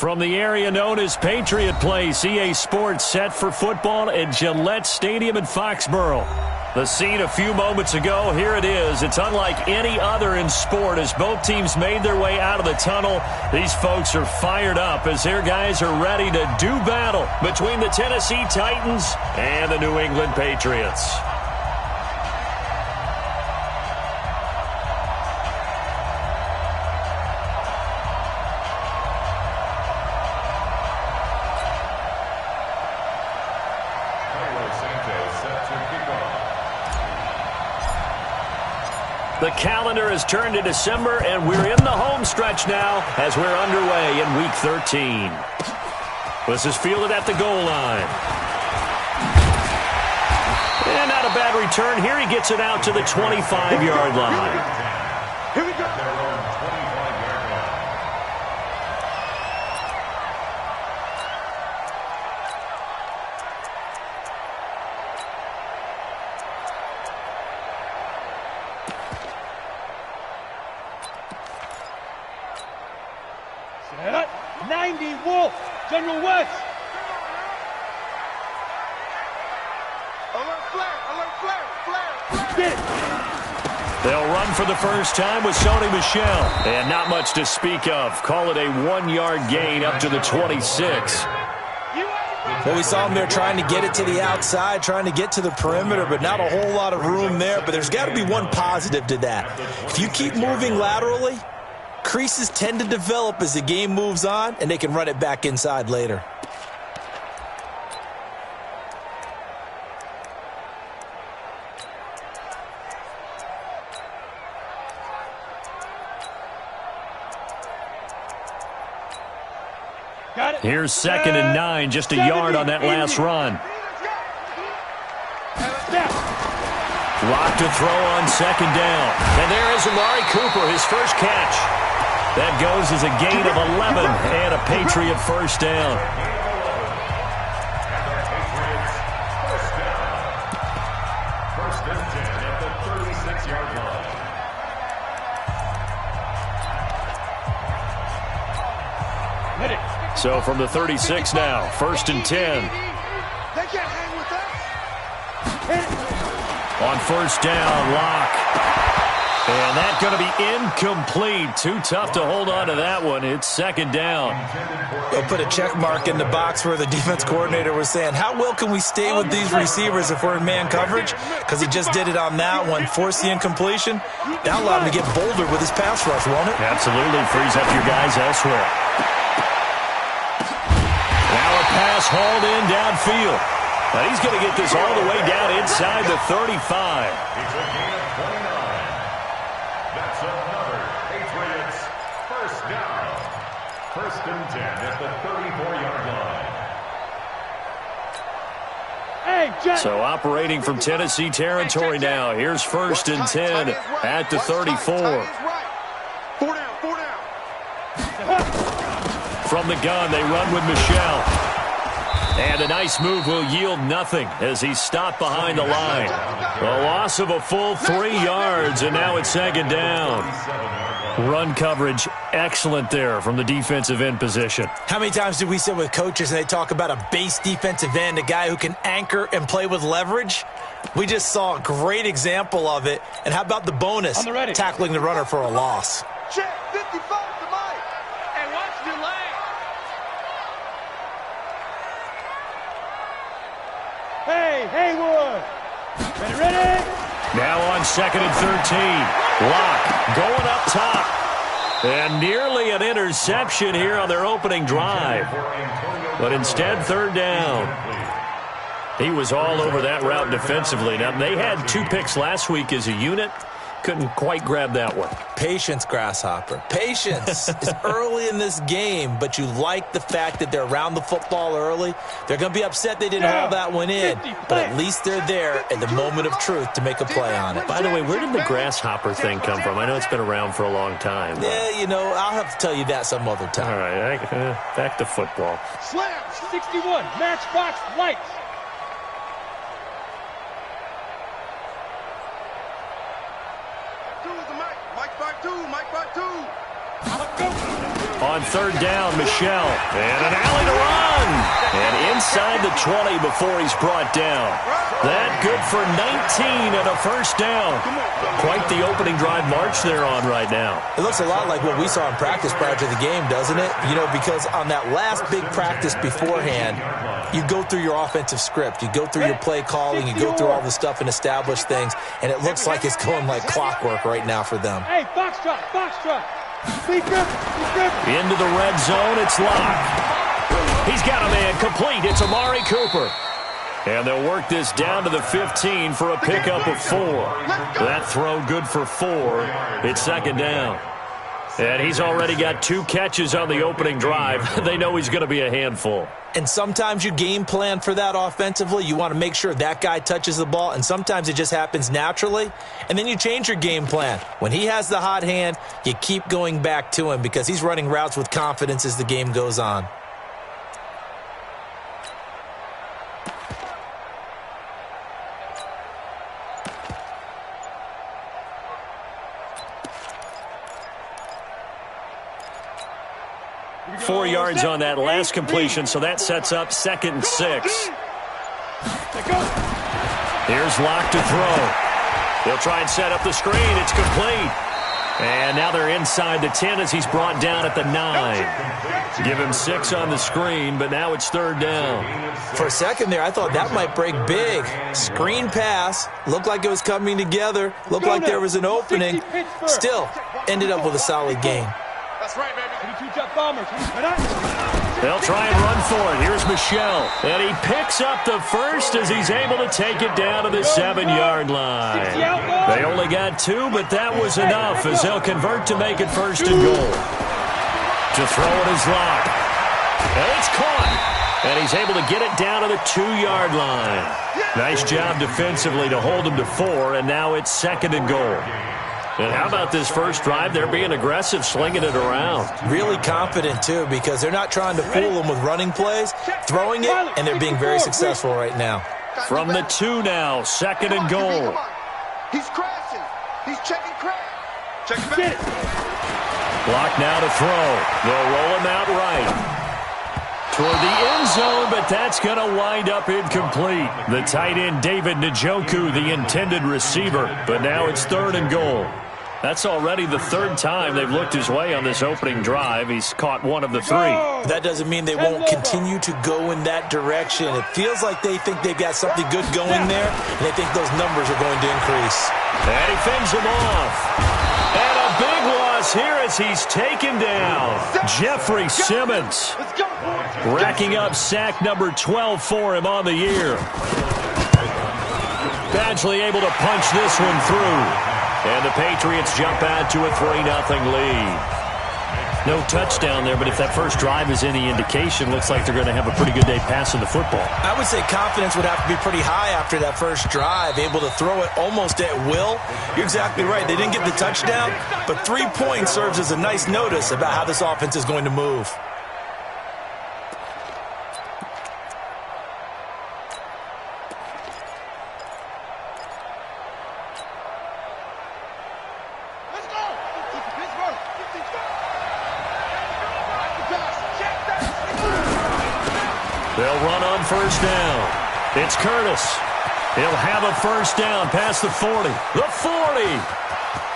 From the area known as Patriot Place, EA Sports set for football at Gillette Stadium in Foxborough. The scene a few moments ago, here it is. It's unlike any other in sport as both teams made their way out of the tunnel. These folks are fired up as their guys are ready to do battle between the Tennessee Titans and the New England Patriots. The calendar has turned to December, and we're in the home stretch now as we're underway in Week 13. This is fielded at the goal line. And not a bad return here. He gets it out to the 25-yard line. Here we go. Set. 90 Wolf. General West. Alert flare. Alert flare. Flare. Get it. They'll run for the first time with Sony Michel. And not much to speak of. Call it a 1-yard gain up to the 26. Well, we saw him there trying to get it to the outside, trying to get to the perimeter, but not a whole lot of room there. But there's got to be one positive to that. If you keep moving laterally, creases tend to develop as the game moves on, and they can run it back inside later. Got it. Here's 2nd and 9, just a yard on that last run. Snap. Lock to throw on 2nd down. And there is Amari Cooper, his first catch. That goes as a gain of 11 and a Patriot first down. First and 10 at the 36-yard line. Hit it. So from the 36 now, 1st and 10. They can't hang with us. Hit it. On 1st down, Lock. And that's going to be incomplete. Too tough to hold on to that one. It's 2nd down. They'll put a check mark in the box where the defense coordinator was saying, how well can we stay with these receivers if we're in man coverage? Because he just did it on that one, forced the incompletion. That allowed him to get bolder with his pass rush, won't it? Absolutely frees up your guys elsewhere. Now a pass hauled in downfield. Now he's going to get this all the way down inside the 35. It's a gain of 29. That's another Patriots first down. 1st and 10 at the 34-yard line. Hey, Jet. So operating from Tennessee territory now. Here's 1st and 10 at the 34. 4 down, 4 down. From the gun, they run with Michel. And a nice move will yield nothing as he's stopped behind the line. A loss of a full 3 yards, and now it's 2nd down. Run coverage excellent there from the defensive end position. How many times do we sit with coaches and they talk about a base defensive end, a guy who can anchor and play with leverage? We just saw a great example of it. And how about the bonus? On the ready. Tackling the runner for a loss. Check 55 to Mike. And watch the lane. Hey, Haywood. Ready? Now on 2nd and 13. Lock going up top. And nearly an interception here on their opening drive. But instead, 3rd down. He was all over that route defensively. Now, they had 2 picks last week as a unit. Couldn't quite grab that one. Patience, Grasshopper. Patience. It's early in this game, but you like the fact that they're around the football early. They're going to be upset they didn't haul that one in, but at least they're there at the moment of truth to make a play on it. By the way, where did the grasshopper thing come from? I know it's been around for a long time. Yeah, you know, I'll have to tell you that some other time. All right, back to football. Slam. 61. Matchbox lights. Two is the Mike. Mike by 2. Mike by 2. On third down, Michelle. And an alley to run. And inside the 20 before he's brought down. That good for 19 and a first down. Quite the opening drive march they're on right now. It looks a lot like what we saw in practice prior to the game, doesn't it? You know, because on that last big practice beforehand, you go through your offensive script. You go through your play calling. You go through all the stuff and establish things. And it looks like it's going like clockwork right now for them. Hey, box truck. Speed grip. Into the red zone, it's locked. He's got a man complete. It's Amari Cooper. And they'll work this down to the 15 for a pickup of 4. That throw good for 4. It's second down. And he's already got 2 catches on the opening drive. They know he's going to be a handful. And sometimes you game plan for that offensively. You want to make sure that guy touches the ball, and sometimes it just happens naturally, and then you change your game plan. When he has the hot hand, you keep going back to him because he's running routes with confidence as the game goes on. Four yards on that last completion, so that sets up 2nd and 6. Here's Locke to throw. They'll try and set up the screen. It's complete. And now they're inside the 10 as he's brought down at the 9. Give him 6 on the screen, but now it's third down. For a second there, I thought that might break big. Screen pass. Looked like it was coming together. Looked like there was an opening. Still, ended up with a solid gain. That's right, baby. 22 jet bombers. They'll try and run for it. Here's Michelle. And he picks up the first as he's able to take it down to the 7-yard line. They only got 2, but that was enough as they'll convert to make it first and goal. To throw it is Locke. And it's caught. And he's able to get it down to the 2-yard line. Nice job defensively to hold him to 4, and now it's 2nd and goal. And how about this first drive? They're being aggressive, slinging it around. Really confident, too, because they're not trying to fool them with running plays, throwing it, and they're being very successful right now. From the 2 now, 2nd and goal. He's crashing. He's checking crash. Check it back. Block now to throw. They'll roll him out right. Toward the end zone, but that's going to wind up incomplete. The tight end, David Njoku, the intended receiver. But now it's 3rd and goal. That's already the 3rd time they've looked his way on this opening drive. He's caught 1 of the 3. That doesn't mean they won't continue to go in that direction. It feels like they think they've got something good going there, and they think those numbers are going to increase. And he fends him off. And a big loss here as he's taken down. Jeffrey Simmons racking up sack number 12 for him on the year. Badgley able to punch this one through. And the Patriots jump out to a 3-0 lead. No touchdown there, but if that first drive is any indication, looks like they're going to have a pretty good day passing the football. I would say confidence would have to be pretty high after that first drive, able to throw it almost at will. You're exactly right. They didn't get the touchdown, but 3 points serves as a nice notice about how this offense is going to move. They'll run on first down. It's Curtis. He'll have a first down past the 40. The 40.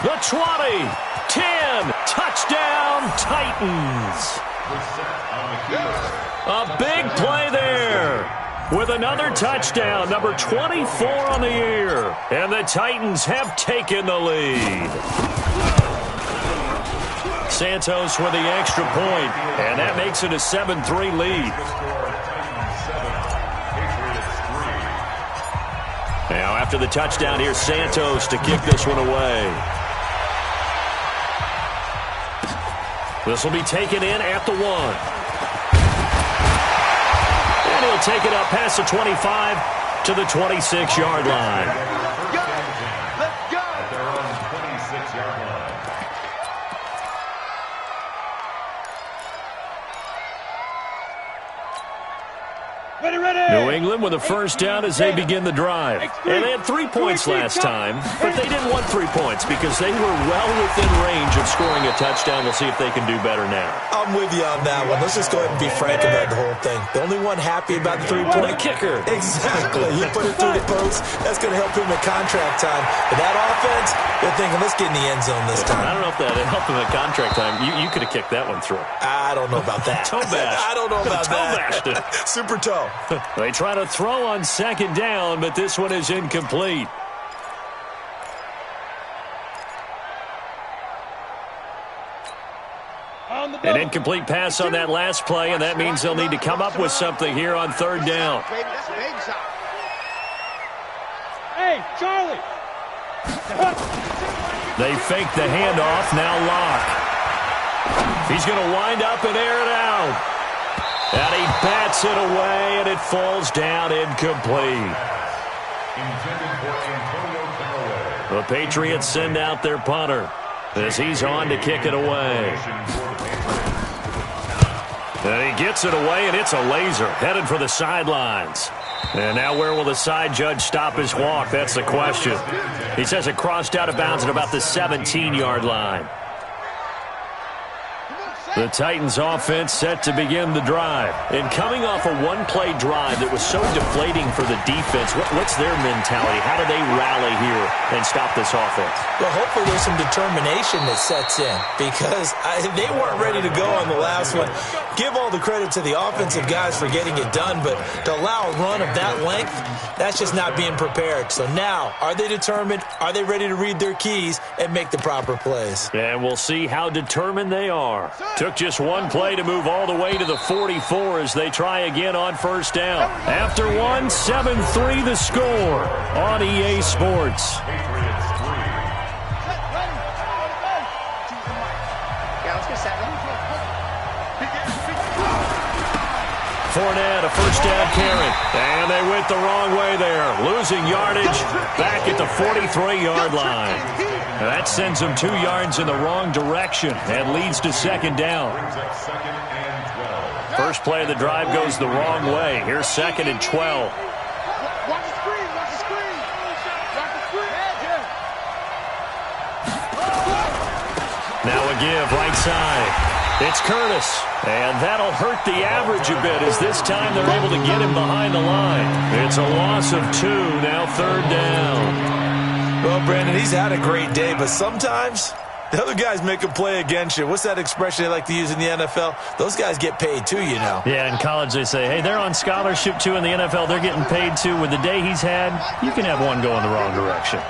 The 20. 10. Touchdown, Titans. A big play there with another touchdown, number 24 on the year. And the Titans have taken the lead. Santos with the extra point, and that makes it a 7-3 lead. Now, after the touchdown, here's Santos to kick this one away. This will be taken in at the 1. And he'll take it up past the 25 to the 26-yard line. Let's go. At their own 26-yard line. Ready. New New England with a first down as they begin the drive. And they had 3 points last time, but they didn't want 3 points because they were well within range of scoring a touchdown. We'll see if they can do better now. I'm with you on that one. Let's just go ahead and be frank about the whole thing. The only one happy about the three-point kicker. Exactly. You put it through the post. That's going to help him at contract time. But that offense, they're thinking, let's get in the end zone this time. I don't know if that helped him at contract time. You could have kicked that one through. I don't know about that. Toe bash. I don't know about that. Bashed it. Super toe. They try to throw on second down, but this one is incomplete. An incomplete pass on that last play, and that means they'll need to come up with something here on third down. Hey, Charlie! They fake the handoff, now Locke. He's going to wind up and air it out. And he bats it away, and it falls down incomplete. The Patriots send out their punter as he's on to kick it away. And he gets it away, and it's a laser headed for the sidelines. And now where will the side judge stop his walk? That's the question. He says it crossed out of bounds at about the 17-yard line. The Titans offense set to begin the drive. And coming off a one-play drive that was so deflating for the defense, what's their mentality? How do they rally here and stop this offense? Well, hopefully there's some determination that sets in because they weren't ready to go on the last one. Give all the credit to the offensive guys for getting it done, but to allow a run of that length, that's just not being prepared. So now, are they determined? Are they ready to read their keys and make the proper plays? And we'll see how determined they are. Took just one play to move all the way to the 44 as they try again on first down. After one, 7-3 the score on EA Sports. Fournette, a first down carry. And they went the wrong way there. Losing yardage back at the 43-yard line. And that sends them 2 yards in the wrong direction and leads to second down. First play of the drive goes the wrong way. Here's second and 12. Watch the screen, watch the screen. Watch the screen. Now a give right side. It's Curtis, and that'll hurt the average a bit as this time they're able to get him behind the line. It's a loss of 2, now third down. Well, Brandon, he's had a great day, but sometimes the other guys make a play against you. What's that expression they like to use in the NFL? Those guys get paid too, you know. Yeah, in college they say, hey, they're on scholarship too. In the NFL, they're getting paid too. With the day he's had, you can have one go in the wrong direction.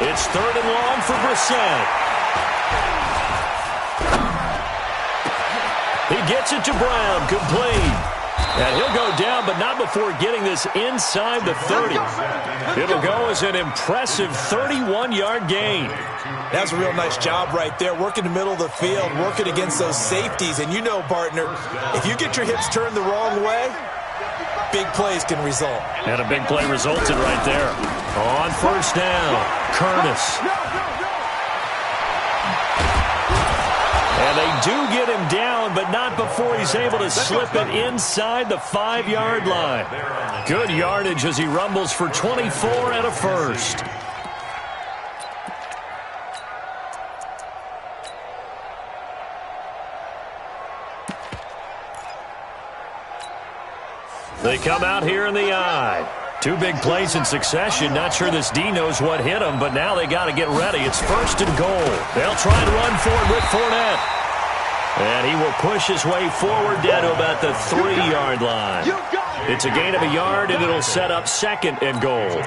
It's third and long for Brissett. He gets it to Brown, complete. And he'll go down, but not before getting this inside the 30. It'll go as an impressive 31-yard gain. That's a real nice job right there, working the middle of the field, working against those safeties. And you know, partner, if you get your hips turned the wrong way, big plays can result. And a big play resulted right there. On first down, Curtis. And they do get him down, but not before he's able to slip it inside the 5-yard line. Good yardage as he rumbles for 24 and a first. They come out here in the I. 2 big plays in succession. Not sure this D knows what hit him, but now they got to get ready. It's first and goal. They'll try and run for it with Fournette. And he will push his way forward down to about the 3-yard line. It's a gain of a yard, and it'll set up second and goal. Brings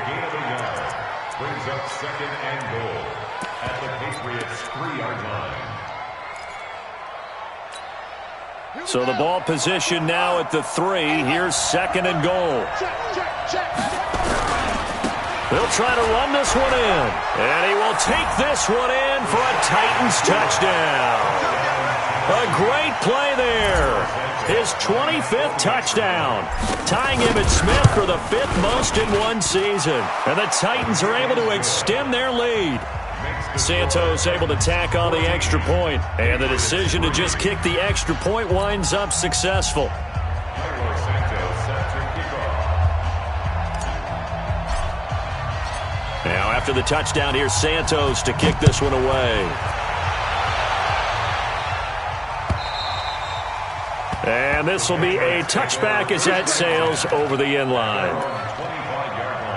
up second and goal at the Patriots' 3-yard line. So the ball position now at the 3. Here's second and goal. They'll try to run this one in. And he will take this one in for a Titans touchdown. A great play there. His 25th touchdown. Tying Emmitt Smith for the 5th most in one season. And the Titans are able to extend their lead. Santos able to tack on the extra point. And the decision to just kick the extra point winds up successful. after the touchdown, here's Santos to kick this one away. And this will be a touchback as that sails over the end line. 25-yard line.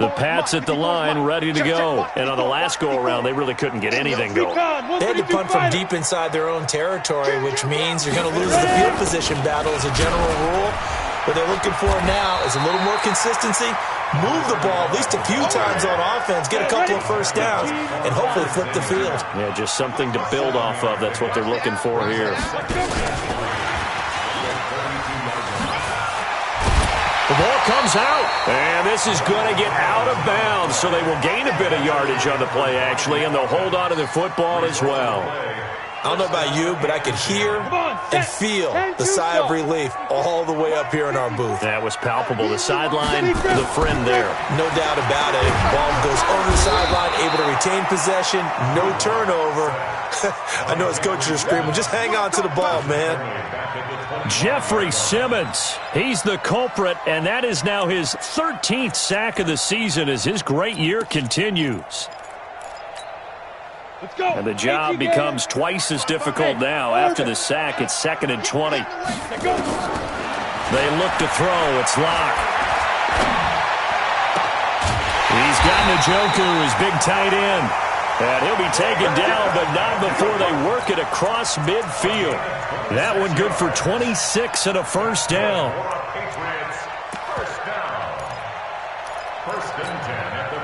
The Pats at the line, ready to go. And on the last go-around, they really couldn't get anything going. They had to punt from deep inside their own territory, which means you're going to lose the field position battle as a general rule. What they're looking for now is a little more consistency, move the ball at least a few times on offense, get a couple of first downs, and hopefully flip the field. Yeah, just something to build off of. That's what they're looking for here. The ball comes out, and this is going to get out of bounds, so they will gain a bit of yardage on the play, actually, and they'll hold on to the football as well. I don't know about you, but I could hear and feel the sigh of relief all the way up here in our booth. That was palpable. The sideline, the friend there. No doubt about it. Ball goes over the sideline, able to retain possession, no turnover. I know his coaches are screaming, just hang on to the ball, man. Jeffrey Simmons, he's the culprit, and that is now his 13th sack of the season as his great year continues. Let's go. And the job becomes twice as difficult now. After the sack, it's 2nd and 20. They look to throw. It's Locke. He's got Njoku, his big tight end. And he'll be taken down, but not before they work it across midfield. That one good for 26 and a first down. First and 10 at the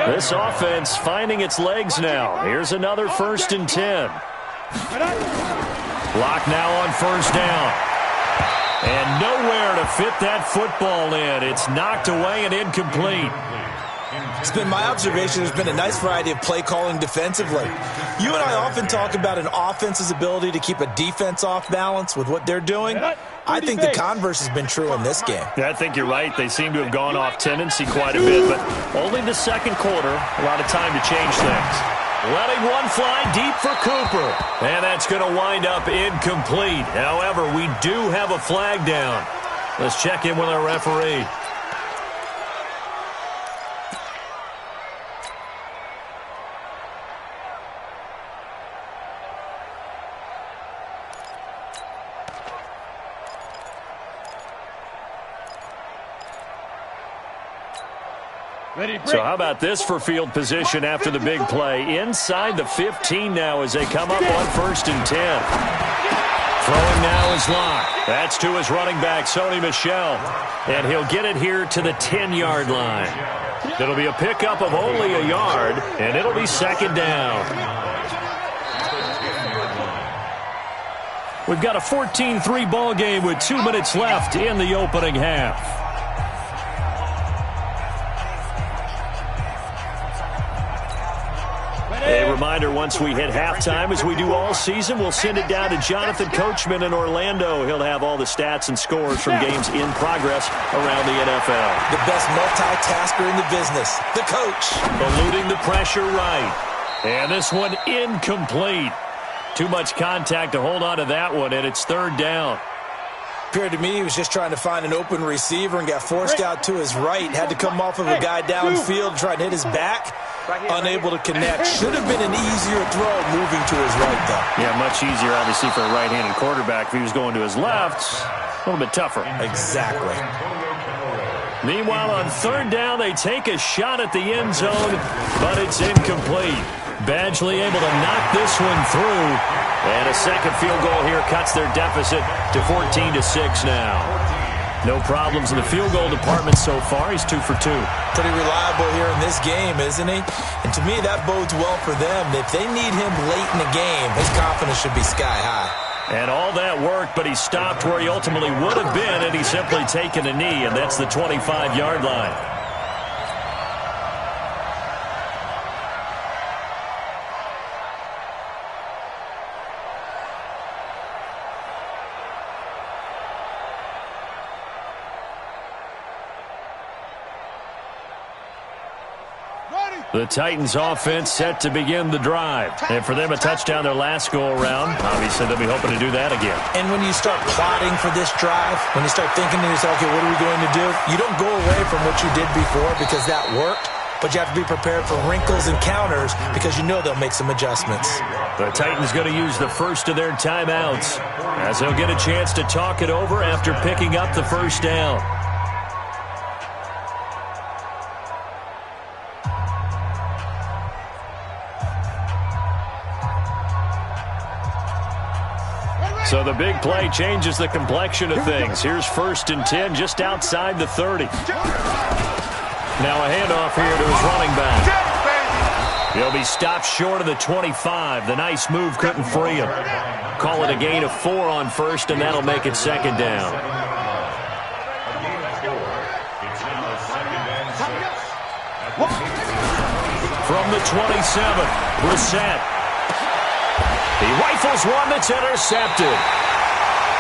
40. This offense finding its legs now. Here's another 1st and 10. Block now on first down. And nowhere to fit that football in. It's knocked away and incomplete. It's been my observation there's been a nice variety of play calling defensively. You and I often talk about an offense's ability to keep a defense off balance with what they're doing. I think the converse has been true in this game. Yeah, I think you're right. They seem to have gone off tendency quite a bit, but only the second quarter, a lot of time to change things. Letting one fly deep for Cooper, and that's going to wind up incomplete. However, we do have a flag down. Let's check in with our referee. So how about this for field position after the big play? Inside the 15 now as they come up on 1st and 10. Throwing now is Locke. That's to his running back, Sony Michel. And he'll get it here to the 10-yard line. It'll be a pickup of only a yard, and it'll be 2nd down. We've got a 14-3 ball game with 2 minutes left in the opening half. A reminder, once we hit halftime, as we do all season, we'll send it down to Jonathan Coachman in Orlando. He'll have all the stats and scores from games in progress around the NFL. The best multitasker in the business, the coach. Eluding the pressure right. And this one incomplete. Too much contact to hold on to that one, and it's 3rd down. Appeared to me he was just trying to find an open receiver and got forced out to his right. Had to come off of a guy downfield, try and hit his back. Unable to connect. Should have been an easier throw moving to his right, though. Yeah, much easier, obviously, for a right-handed quarterback. If he was going to his left, a little bit tougher. Exactly. Meanwhile, on 3rd down, they take a shot at the end zone, but it's incomplete. Badgley able to knock this one through. And a second field goal here cuts their deficit to 14-6 now. No problems in the field goal department so far. He's 2 for 2. Pretty reliable here in this game, isn't he? And to me, that bodes well for them. If they need him late in the game, his confidence should be sky high. And all that worked, but he stopped where he ultimately would have been, and he's simply taken a knee, and that's the 25-yard line. Ready. The Titans offense set to begin the drive. And for them, a touchdown their last go-around. Obviously, they'll be hoping to do that again. And when you start plotting for this drive, when you start thinking to yourself, okay, what are we going to do? You don't go away from what you did before because that worked, but you have to be prepared for wrinkles and counters because you know they'll make some adjustments. The Titans going to use the first of their timeouts as they'll get a chance to talk it over after picking up the first down. So the big play changes the complexion of things. Here's 1st and 10 just outside the 30. Now a handoff here to his running back. He'll be stopped short of the 25. The nice move couldn't free him. Call it a gain of 4 on 1st, and that'll make it 2nd down. From the 27, Brissett. He rifles one that's intercepted.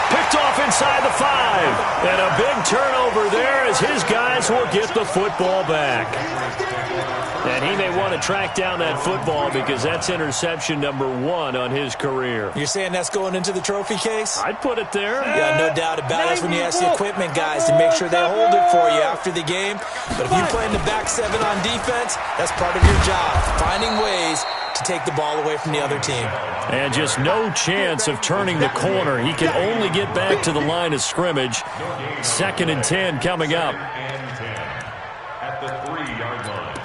Picked off inside the 5. And a big turnover there as his guys will get the football back. And he may want to track down that football because that's interception number 1 on his career. You're saying that's going into the trophy case? I'd put it there. Yeah, no doubt about it. That's when you ask the equipment guys to make sure they hold it for you after the game. But if you play in the back 7 on defense, that's part of your job, finding ways to take the ball away from the other team. And just no chance of turning the corner. He can only get back to the line of scrimmage. 2nd and 10 coming up. At the 3-yard line.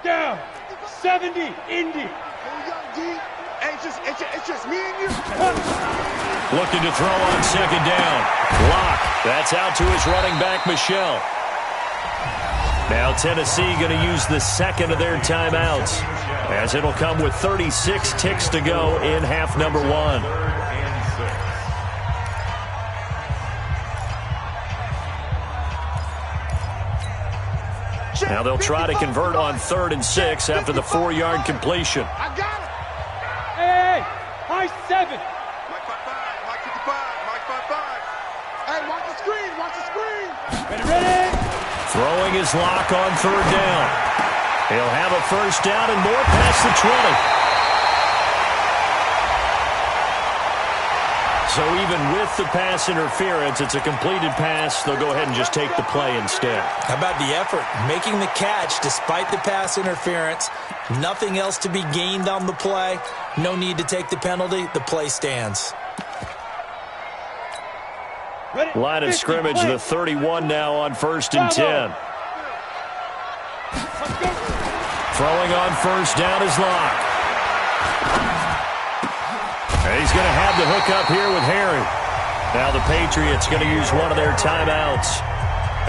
Down. 70. Indy. It's just me and you. Looking to throw on 2nd down. Block. That's out to his running back, Michelle. Now Tennessee going to use the 2nd of their timeouts as it'll come with 36 ticks to go in half number 1. Now they'll try to convert on 3rd and 6 after the 4-yard completion. I got it. Hey, high 7. Mike 55, Mike 55, Mike 55. Hey, watch the screen, watch the screen. Ready. Throwing his lock on 3rd down. He'll have a 1st down and more past the 20. So even with the pass interference, it's a completed pass. They'll go ahead and just take the play instead. How about the effort? Making the catch despite the pass interference. Nothing else to be gained on the play. No need to take the penalty. The play stands. Line of scrimmage, the 31 now on 1st and 10. Throwing on 1st down is Locke. And he's going to have the hook up here with Harry. Now the Patriots going to use one of their timeouts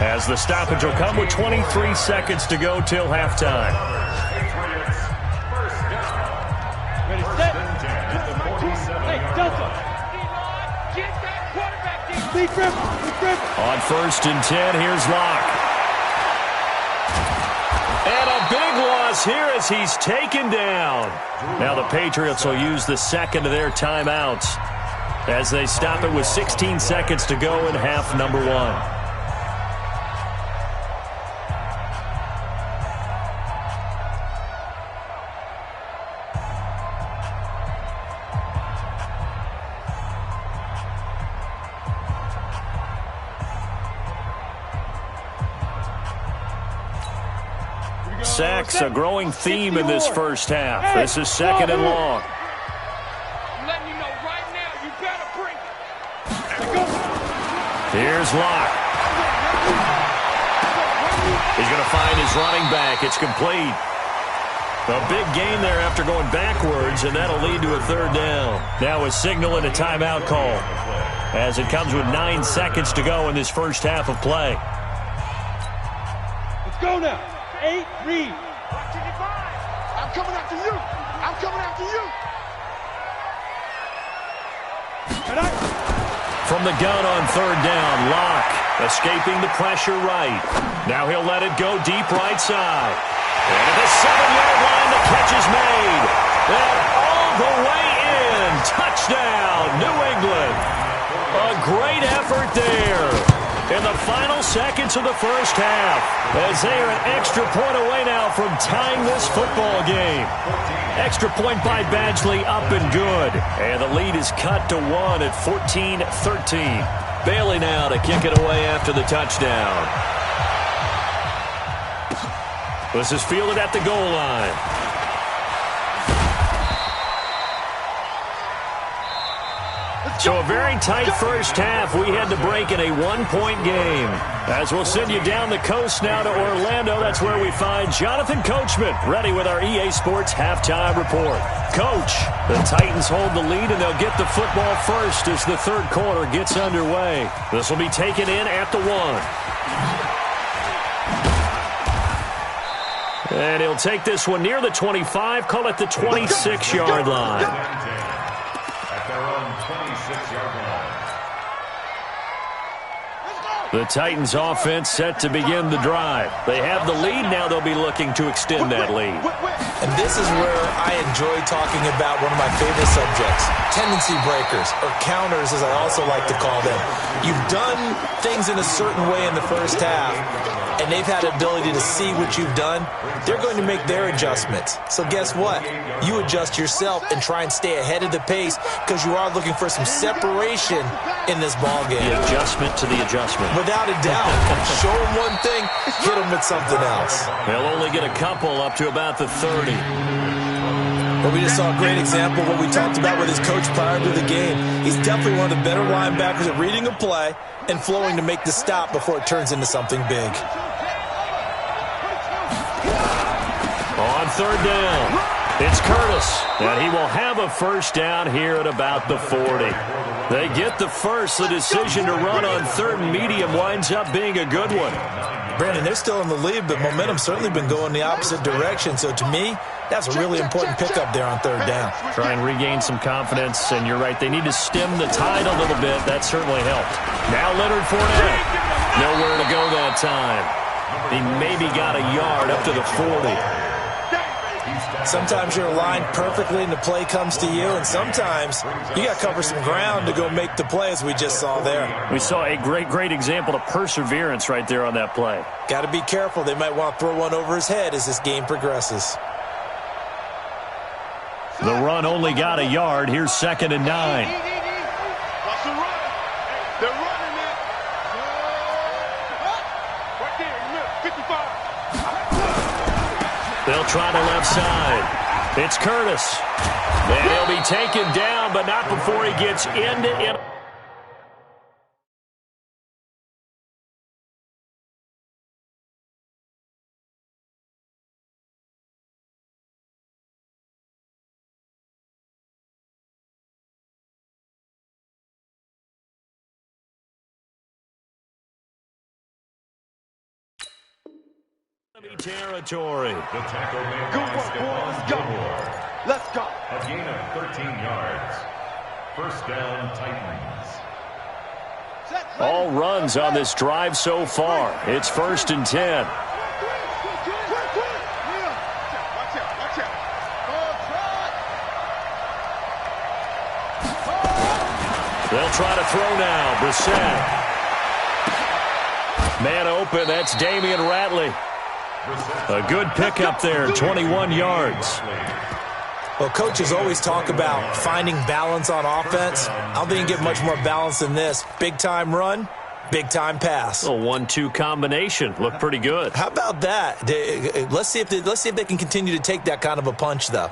as the stoppage will come with 23 seconds to go till halftime. Ready, set. Hey, Delta. Get that quarterback deep. Big grip. On 1st and 10, here's Locke. And a big loss here as he's taken down. Now the Patriots will use the 2nd of their timeouts as they stop it with 16 seconds to go in half number 1. Sacks, a growing theme in this first half. This is 2nd and long. I'm letting you know right now, you better bring it. Here's Locke. He's going to find his running back. It's complete. A big gain there after going backwards, and that'll lead to a 3rd down. Now a signal and a timeout call as it comes with 9 seconds to go in this first half of play. Let's go now. 8, read. I'm coming after you. I'm coming after you. From the gun on 3rd down, Locke escaping the pressure right. Now he'll let it go deep right side. And at the 7-yard line, the catch is made. And all the way in. Touchdown, New England. A great effort there. And the final seconds of the first half, as they are an extra point away now from tying this football game. Extra point by Badgley, up and good. And the lead is cut to 1 at 14-13. Bailey now to kick it away after the touchdown. This is fielded at the goal line. So a very tight first half. We had to break in a one-point game. As we'll send you down the coast now to Orlando, that's where we find Jonathan Coachman, ready with our EA Sports halftime report. Coach, the Titans hold the lead, and they'll get the football first as the third quarter gets underway. This will be taken in at the 1. And he'll take this one near the 25, call it the 26-yard line. The Titans offense set to begin the drive. They have the lead. Now they'll be looking to extend that lead. And this is where I enjoy talking about one of my favorite subjects, tendency breakers, or counters as I also like to call them. You've done things in a certain way in the first half, and they've had the ability to see what you've done. They're going to make their adjustments. So guess what? You adjust yourself and try and stay ahead of the pace because you are looking for some separation in this ball game. The adjustment to the adjustment. Without a doubt. Show them one thing, hit them with something else. They'll only get a couple up to about the 30. But we just saw a great example of what we talked about with his coach prior to the game. He's definitely one of the better linebackers at reading a play and flowing to make the stop before it turns into something big. On third down, it's Curtis, and he will have a first down here at about the 40. They get the first. The decision to run on third and medium winds up being a good one. Brandon, they're still in the lead, but momentum's certainly been going the opposite direction. So to me, that's a really important pickup there on third down. Try and regain some confidence, and you're right. They need to stem the tide a little bit. That certainly helped. Now Leonard Fournette. Nowhere to go that time. He maybe got a yard up to the 40. Sometimes you're aligned perfectly and the play comes to you, and sometimes you got to cover some ground to go make the play, as we just saw there. We saw a great example of perseverance right there on that play. Got to be careful. They might want to throw one over his head as this game progresses. The run only got a yard. Here's 2nd and 9. Watch the run. They're running it. Right there in the middle, 55. They'll try the left side. It's Curtis. And he'll be taken down, but not before he gets into it. Territory. The tackle made Good by work, boys. Go. Let's go. A gain of 13 yards. First down, Titans. All runs on this drive so far. It's 1st and 10. Watch out. They'll try to throw now. Brissett. Man open. That's Damian Ratley. A good pickup there, 21 yards. Well, coaches always talk about finding balance on offense. I don't think you can get much more balance than this. Big-time run, big-time pass. A 1-2 combination. Looked pretty good. How about that? Let's see if they can continue to take that kind of a punch, though.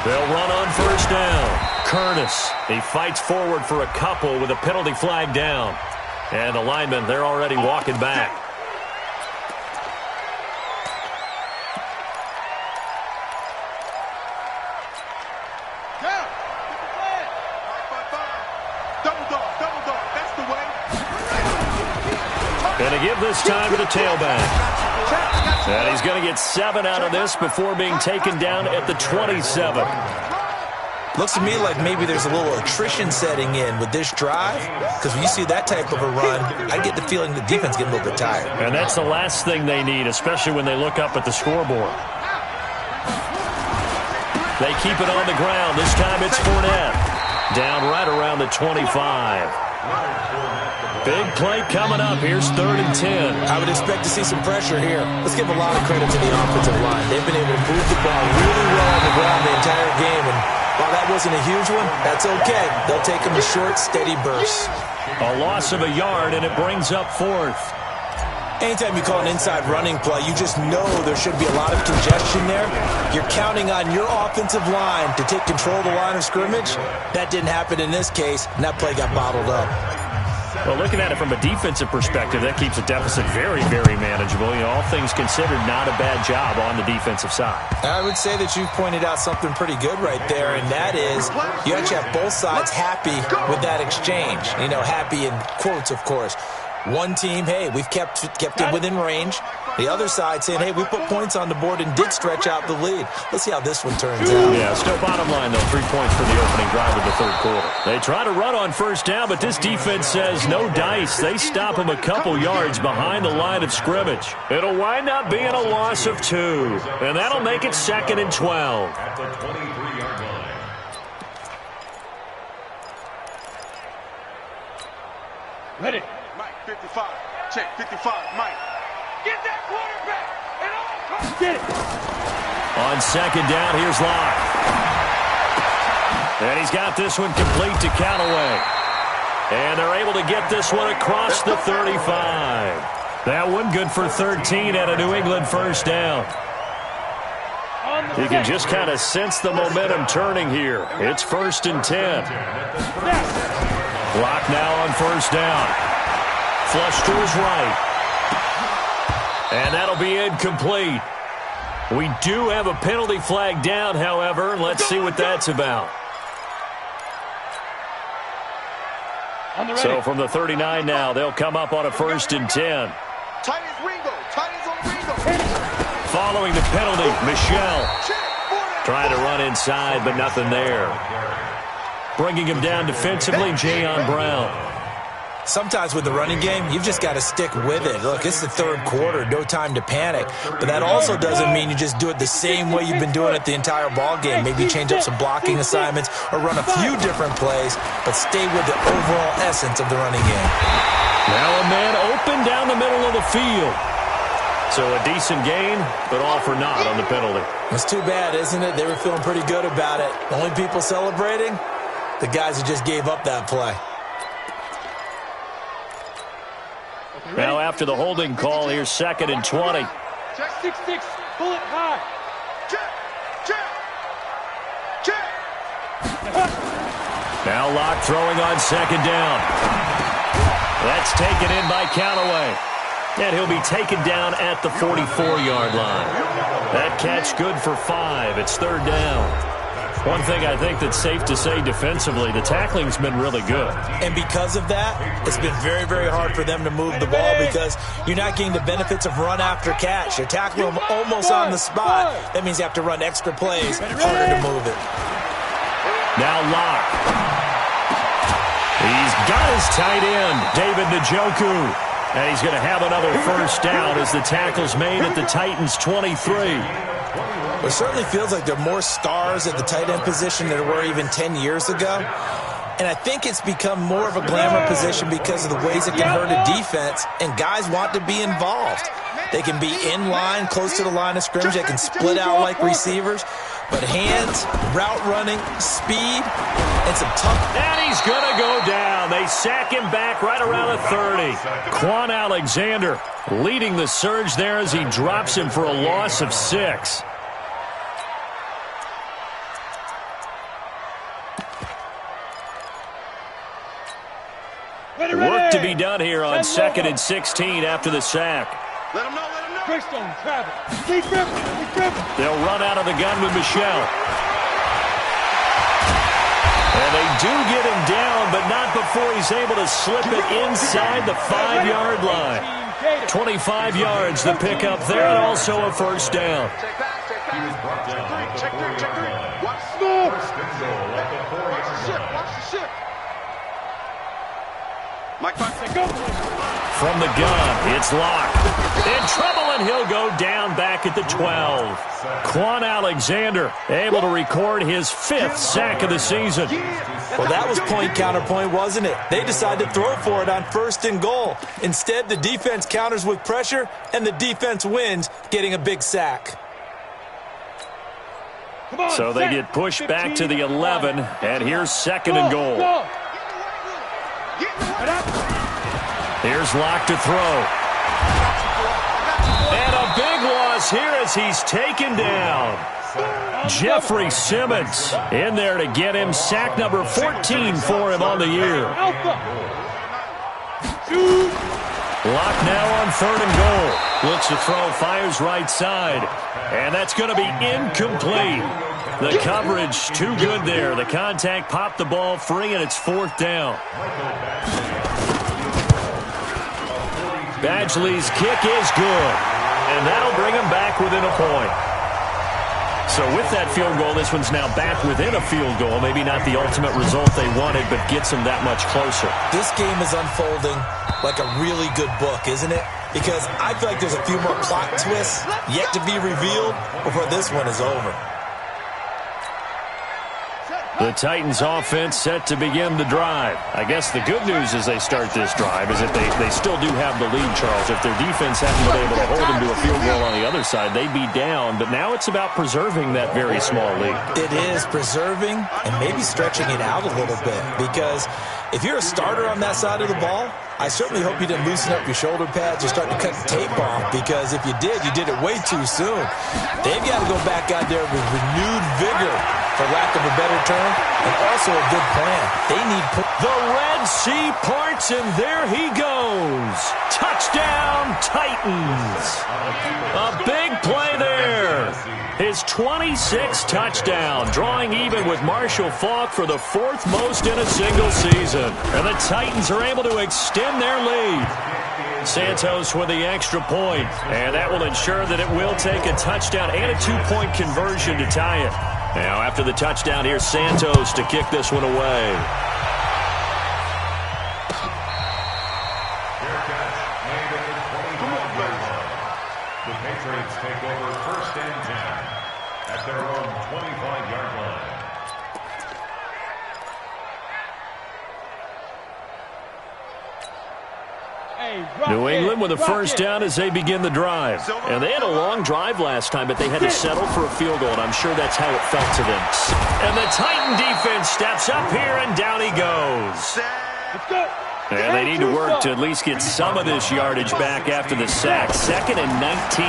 They'll run on first down. Curtis, he fights forward for a couple with a penalty flag down. And the linemen, they're already walking back. Going to give this time to the tailback. And he's going to get 7 out of this before being taken down at the 27. Looks to me like maybe there's a little attrition setting in with this drive, because when you see that type of a run, I get the feeling the defense getting a little bit tired. And that's the last thing they need, especially when they look up at the scoreboard. They keep it on the ground. This time it's Fournette. Down right around the 25. Big play coming up. Here's 3rd and 10. I would expect to see some pressure here. Let's give a lot of credit to the offensive line. They've been able to move the ball really well on the ground the entire game, and while that wasn't a huge one, that's okay. They'll take them in short, steady bursts. A loss of a yard, and it brings up 4th. Anytime you call an inside running play, you just know there should be a lot of congestion there. You're counting on your offensive line to take control of the line of scrimmage. That didn't happen in this case, and that play got bottled up. Well, looking at it from a defensive perspective, that keeps a deficit very, very manageable. You know, all things considered, not a bad job on the defensive side. I would say that you've pointed out something pretty good right there, and that is you actually have both sides happy with that exchange. You know, happy in quotes, of course. One team, hey, we've kept it within range. The other side saying, hey, we put points on the board and did stretch out the lead. Let's see how this one turns out. Yeah, still bottom line, though, 3 points for the opening drive of the 3rd quarter. They try to run on 1st down, but this defense says no dice. They stop them a couple yards behind the line of scrimmage. It'll wind up being a loss of 2, and that'll make it 2nd and 12. At the 23-yard line. Ready. Mike, 55. Check, 55. Mike. Get that quarterback. And all come. Get it. On 2nd down, here's Locke. And he's got this one complete to Callaway. And they're able to get this one across the 35. That one good for 13 at a New England 1st down. You can just kind of sense the momentum turning here. It's 1st and 10. Locke now on 1st down. Flush to his right. And that'll be incomplete. We do have a penalty flag down, however. Let's see what that's about. So from the 39 now, they'll come up on a 1st and 10. Tight as Ringo. Tight as on Ringo. Following the penalty, Michelle trying to run inside, but nothing there. Bringing him down defensively, Jayon Brown. Sometimes with the running game, you've just got to stick with it. Look, it's the 3rd quarter, no time to panic. But that also doesn't mean you just do it the same way you've been doing it the entire ball game. Maybe change up some blocking assignments or run a few different plays, but stay with the overall essence of the running game. Now a man open down the middle of the field. So a decent gain, but all for naught on the penalty. It's too bad, isn't it? They were feeling pretty good about it. The only people celebrating, the guys who just gave up that play. Now after the holding call, here's 2nd and 20. Check 6-6. Pull it high. Check. Check. Check. Now Locke throwing on 2nd down. That's taken in by Callaway. And he'll be taken down at the 44-yard line. That catch good for 5. It's 3rd down. One thing I think that's safe to say defensively, the tackling's been really good. And because of that, it's been very, very hard for them to move the ball because you're not getting the benefits of run after catch. You're tackling them almost on the spot. That means you have to run extra plays, harder to move it. Now Locke. He's got his tight end, David Njoku. And he's going to have another 1st down as the tackle's made at the Titans' 23. It certainly feels like there are more stars at the tight end position than there were even 10 years ago. And I think it's become more of a glamour position because of the ways it can hurt a defense, and guys want to be involved. They can be in line, close to the line of scrimmage. They can split out like receivers. But hands, route running, speed, and some tough... And he's going to go down. They sack him back right around the 30. Quan Alexander leading the surge there as he drops him for a loss of 6. Work to be done here on 2nd and 16 after the sack. Let him know, let him know. Greystone, travel. Keep dribbling. They'll run out of the gun with Michelle. And they do get him down, but not before he's able to slip it inside the 5-yard line. 25 yards the pickup there, and also a 1st down. He was brought down at the Check 4-yard three. line. Watch the move. First and goal at the 4-yard line. Watch the ship. Mike, go. From the gun, it's locked. In trouble, and he'll go down back at the 12. Quan Alexander able to record his 5th sack of the season. Well, that was point-counterpoint, wasn't it? They decided to throw for it on 1st and goal. Instead, the defense counters with pressure, and the defense wins, getting a big sack. So they get pushed back to the 11, and here's 2nd and goal. Here's Locke to throw. And a big loss here as he's taken down. Jeffrey Simmons in there to get him sack number 14 for him on the year. Locke now on 3rd and goal. Looks to throw, fires right side. And that's going to be incomplete. The coverage too good there. The contact popped the ball free, and it's 4th down. Badgley's kick is good, and that'll bring him back within a point. So with that field goal, this one's now back within a field goal. Maybe not the ultimate result they wanted, but gets them that much closer. This game is unfolding like a really good book, isn't it? Because I feel like there's a few more plot twists yet to be revealed before this one is over. The Titans offense set to begin the drive. I guess the good news as they start this drive is that they still do have the lead, Charles. If their defense hadn't been able to hold them to a field goal on the other side, they'd be down. But now it's about preserving that very small lead. It is preserving and maybe stretching it out a little bit. Because if you're a starter on that side of the ball, I certainly hope you didn't loosen up your shoulder pads or start to cut the tape off, because if you did, you did it way too soon. They've got to go back out there with renewed vigor, for lack of a better term, and also a good plan. They need the Red Sea parts, and there he goes. Touchdown, Titans. A big play there. His 26th touchdown, drawing even with Marshall Faulk for the 4th most in a single season. And the Titans are able to extend their lead. Santos with the extra point, and that will ensure that it will take a touchdown and a 2-point conversion to tie it. Now, after the touchdown, here's Santos to kick this one away. The Patriots take over 1st and 10 at their own 25-yard line. New England with a 1st down as they begin the drive. And they had a long drive last time, but they had to settle for a field goal, and I'm sure that's how it felt to them. And the Titan defense steps up here, and down he goes. And they need to work to at least get some of this yardage back after the sack. 2nd and 19.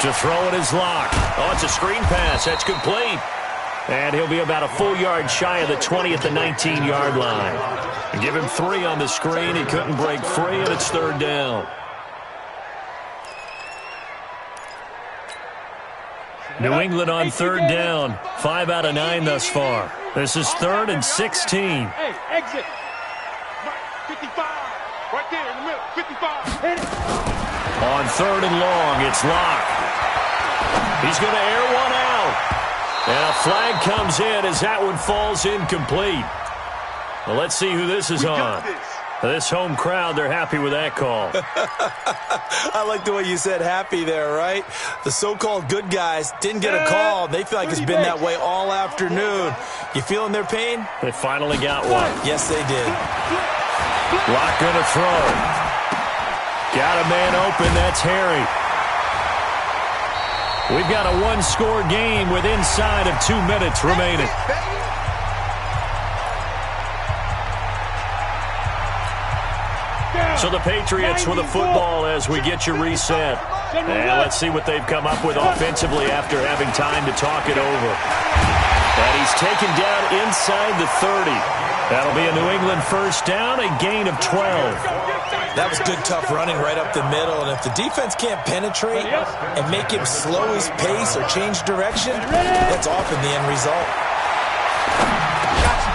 To throw it is Locke. Oh, it's a screen pass. That's complete. And he'll be about a full yard shy of the 20 at the 19-yard line. And give him 3 on the screen. He couldn't break free, and it's 3rd down. New England on 3rd down. 5 out of 9 thus far. This is 3rd and 16. Hey, exit. 55. Right there in the middle. 55. Hit it. On 3rd and long, it's Locke. He's going to air one out. And a flag comes in as that one falls incomplete. Well, let's see who this is on. This home crowd, they're happy with that call. I like the way you said happy there, right? The so-called good guys didn't get a call. They feel like it's been that way all afternoon. You feeling their pain? They finally got one. Yes, they did. Locke going to throw. Got a man open. That's Harry. We've got a 1-score game with inside of 2 minutes remaining. So the Patriots with the football as we get you reset. And let's see what they've come up with offensively after having time to talk it over. And he's taken down inside the 30. That'll be a New England 1st down, a gain of 12. That was good, tough running right up the middle. And if the defense can't penetrate and make him slow his pace or change direction, that's often the end result.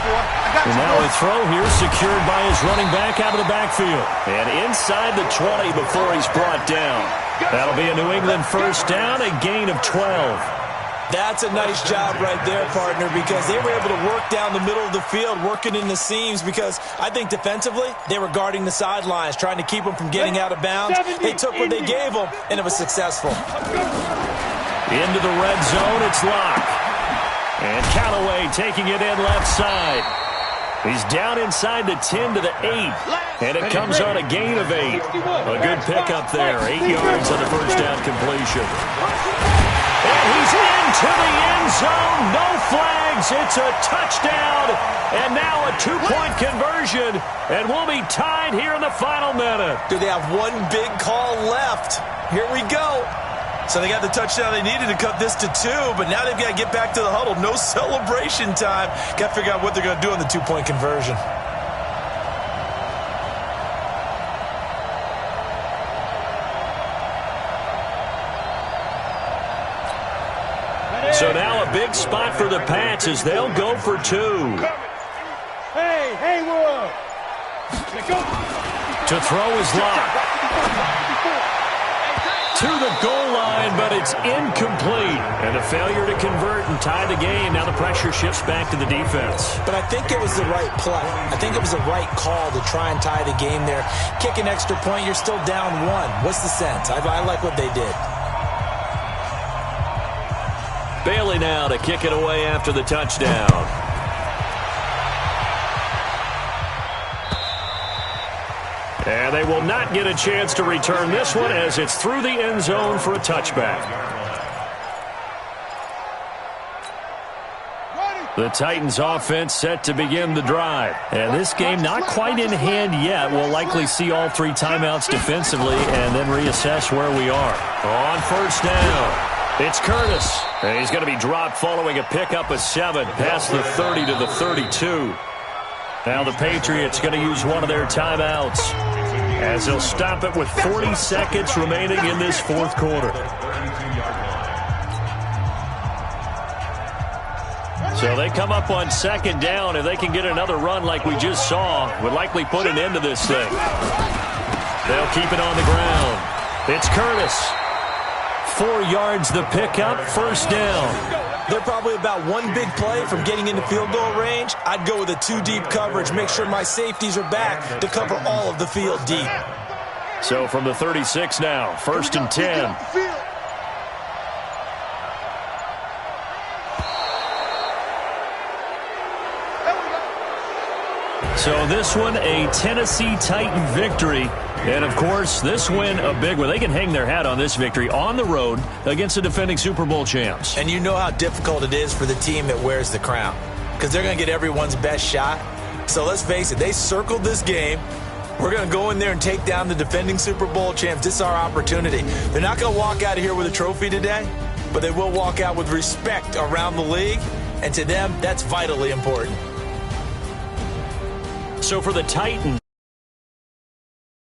boy. I got And you, now boy. a throw here secured by his running back out of the backfield. And inside the 20 before he's brought down. That'll be a New England first down, a gain of 12. That's a nice job right there, partner, because they were able to work down the middle of the field, working in the seams, because I think defensively they were guarding the sidelines, trying to keep them from getting out of bounds. They took what they gave them, and it was successful. Into the red zone, it's Locke. And Callaway taking it in left side. He's down inside the 10 to the 8. And it comes on a gain of 8. A good pickup there. 8 yards on the first down completion. And he's into the end zone. No flags. It's a touchdown. And now a two-point conversion. And we'll be tied here in the final minute. Do they have one big call left? Here we go. So they got the touchdown they needed to cut this to 2, but now they've got to get back to the huddle. No celebration time. Got to figure out what they're going to do on the two-point conversion. So now a big spot for the Pats as they'll go for 2. Hey, Haywood. To throw is Locke. To the goal line, but it's incomplete. And a failure to convert and tie the game. Now the pressure shifts back to the defense. But I think it was the right play. I think it was the right call to try and tie the game there. Kick an extra point, you're still down 1. What's the sense? I like what they did. Bailey now to kick it away after the touchdown. And they will not get a chance to return this one as it's through the end zone for a touchback. The Titans offense set to begin the drive. And this game not quite in hand yet. We'll likely see all 3 timeouts defensively and then reassess where we are. On first down, it's Curtis. And he's going to be dropped following a pickup of 7 past the 30 to the 32. Now the Patriots going to use one of their timeouts as they'll stop it with 40 seconds remaining in this fourth quarter. So they come up on second down. If they can get another run like we just saw, would likely put an end to this thing. They'll keep it on the ground. It's Curtis. 4 yards the pickup, first down. They're probably about one big play from getting into field goal range. I'd go with a 2-deep coverage, make sure my safeties are back to cover all of the field deep. So from the 36 now, first and 10. So this one, a Tennessee Titan victory. And, of course, this win a big one. They can hang their hat on this victory on the road against the defending Super Bowl champs. And you know how difficult it is for the team that wears the crown, because they're going to get everyone's best shot. So let's face it, they circled this game. We're going to go in there and take down the defending Super Bowl champs. This is our opportunity. They're not going to walk out of here with a trophy today, but they will walk out with respect around the league. And to them, that's vitally important. So for the Titans,